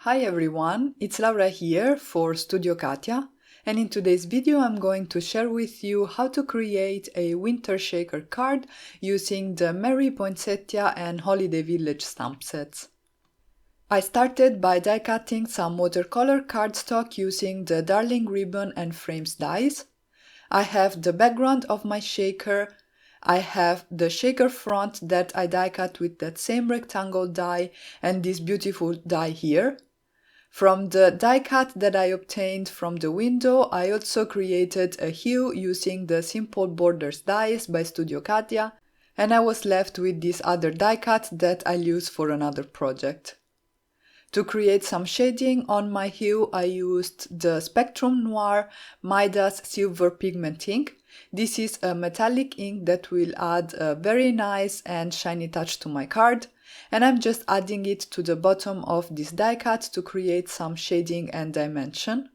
Hi everyone, it's Laura here for Studio Katia, and in today's video I'm going to share with you how to create a winter shaker card using the Merry Poinsettia and Holiday Village stamp sets. I started by die cutting some watercolor cardstock using the Darling Ribbon and Frames dies. I have the background of my shaker. I have the shaker front that I die cut with that same rectangle die and this beautiful die here. From the die cut that I obtained from the window, I also created a hue using the Simple Borders dies by Studio Katia, and I was left with this other die cut that I'll use for another project. To create some shading on my hue, I used the Spectrum Noir Midas Silver Pigment ink. This is a metallic ink that will add a very nice and shiny touch to my card, and I'm just adding it to the bottom of this die cut to create some shading and dimension.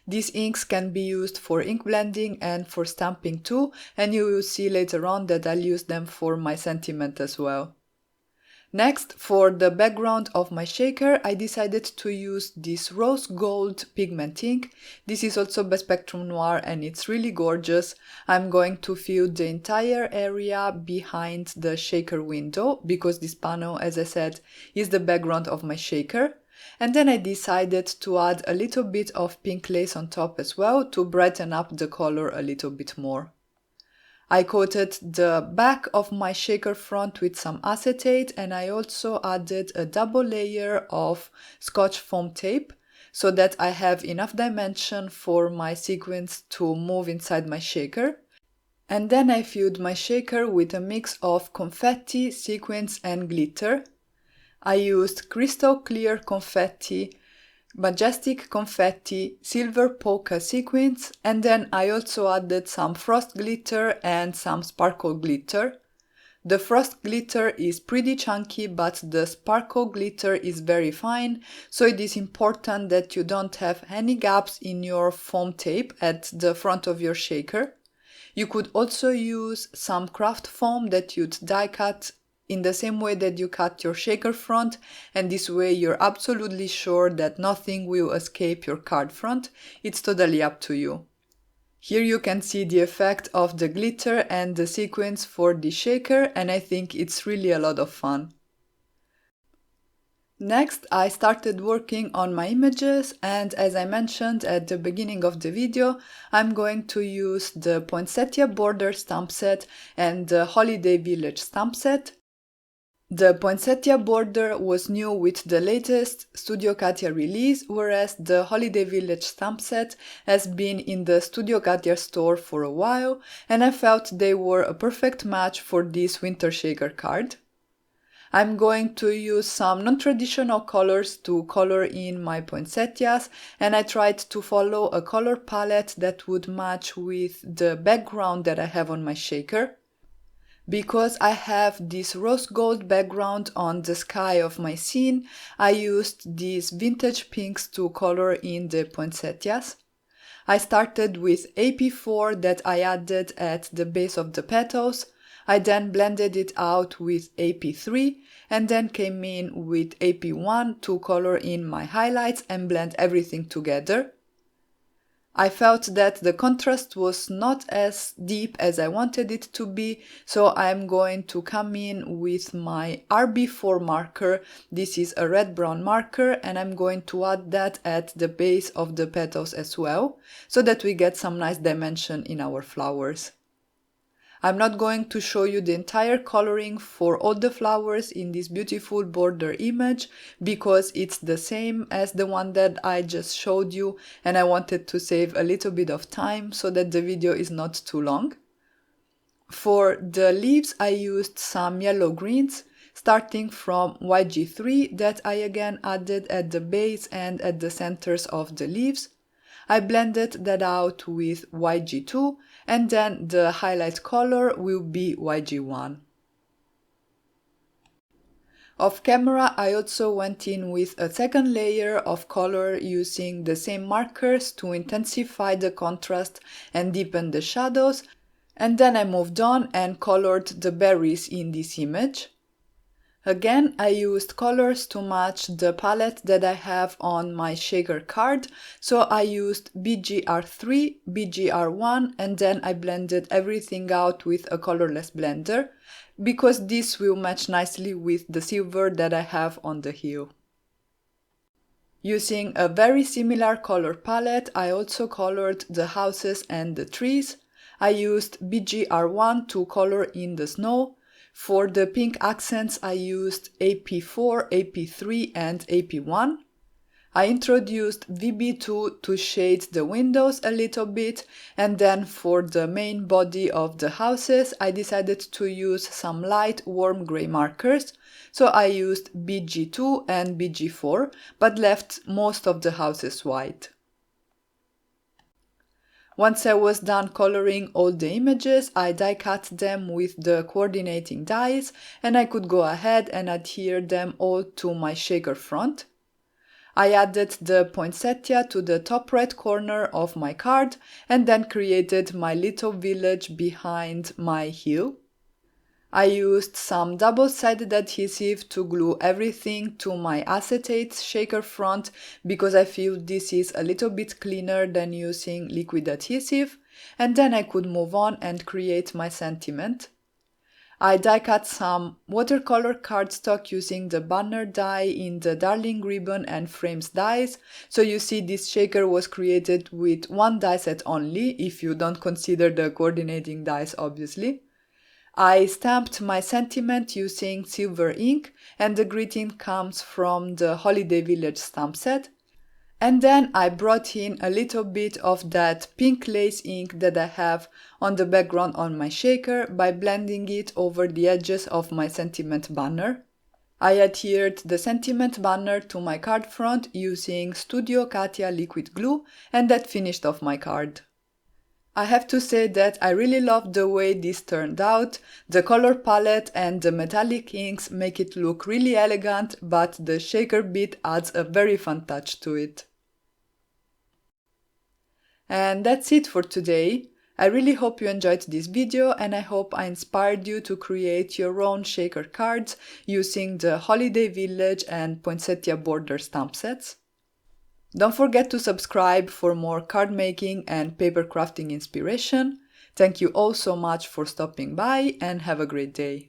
These inks can be used for ink blending and for stamping too, and you will see later on that I'll use them for my sentiment as well. Next, for the background of my shaker, I decided to use this rose gold pigment ink. This is also by Spectrum Noir and it's really gorgeous. I'm going to fill the entire area behind the shaker window because this panel, as I said, is the background of my shaker. And then I decided to add a little bit of pink lace on top as well to brighten up the color a little bit more. I coated the back of my shaker front with some acetate and I also added a double layer of Scotch foam tape so that I have enough dimension for my sequins to move inside my shaker. And then I filled my shaker with a mix of confetti, sequins and glitter. I used crystal clear confetti, Majestic confetti, silver polka sequins, and then I also added some frost glitter and some sparkle glitter. The frost glitter is pretty chunky, but the sparkle glitter is very fine, so it is important that you don't have any gaps in your foam tape at the front of your shaker. You could also use some craft foam that you'd die cut in the same way that you cut your shaker front, and this way you're absolutely sure that nothing will escape your card front. It's totally up to you. Here you can see the effect of the glitter and the sequins for the shaker, and I think it's really a lot of fun. Next, I started working on my images, and as I mentioned at the beginning of the video, I'm going to use the Poinsettia border stamp set and the Holiday Village stamp set. The Poinsettia border was new with the latest Studio Katia release, whereas the Holiday Village stamp set has been in the Studio Katia store for a while, and I felt they were a perfect match for this winter shaker card. I'm going to use some non-traditional colors to color in my poinsettias, and I tried to follow a color palette that would match with the background that I have on my shaker. Because I have this rose gold background on the sky of my scene, I used these vintage pinks to color in the poinsettias. I started with AP4 that I added at the base of the petals. I then blended it out with AP3 and then came in with AP1 to color in my highlights and blend everything together. I felt that the contrast was not as deep as I wanted it to be, so I'm going to come in with my RB4 marker. This is a red-brown marker, and I'm going to add that at the base of the petals as well, so that we get some nice dimension in our flowers. I'm not going to show you the entire coloring for all the flowers in this beautiful border image because it's the same as the one that I just showed you, and I wanted to save a little bit of time so that the video is not too long. For the leaves I used some yellow greens, starting from YG3 that I again added at the base and at the centers of the leaves. I blended that out with YG2, and then the highlight color will be YG1. Off camera, I also went in with a second layer of color using the same markers to intensify the contrast and deepen the shadows, and then I moved on and colored the berries in this image. Again, I used colors to match the palette that I have on my shaker card, so I used BGR3, BGR1, and then I blended everything out with a colorless blender, because this will match nicely with the silver that I have on the heel. Using a very similar color palette, I also colored the houses and the trees. I used BGR1 to color in the snow. For the pink accents, I used AP4, AP3 and AP1. I introduced VB2 to shade the windows a little bit, and then for the main body of the houses, I decided to use some light warm gray markers, so I used BG2 and BG4, but left most of the houses white. Once I was done coloring all the images, I die cut them with the coordinating dies, and I could go ahead and adhere them all to my shaker front. I added the poinsettia to the top right corner of my card and then created my little village behind my heel. I used some double-sided adhesive to glue everything to my acetate shaker front because I feel this is a little bit cleaner than using liquid adhesive, and then I could move on and create my sentiment. I die cut some watercolor cardstock using the banner die in the Darling Ribbon and Frames dies, so you see this shaker was created with one die set only, if you don't consider the coordinating dies obviously. I stamped my sentiment using silver ink, and the greeting comes from the Holiday Village stamp set. And then I brought in a little bit of that pink lace ink that I have on the background on my shaker by blending it over the edges of my sentiment banner. I adhered the sentiment banner to my card front using Studio Katia liquid glue, and that finished off my card. I have to say that I really love the way this turned out. The color palette and the metallic inks make it look really elegant, but the shaker bit adds a very fun touch to it. And that's it for today. I really hope you enjoyed this video, and I hope I inspired you to create your own shaker cards using the Holiday Village and Poinsettia border stamp sets. Don't forget to subscribe for more card making and paper crafting inspiration. Thank you all so much for stopping by, and have a great day.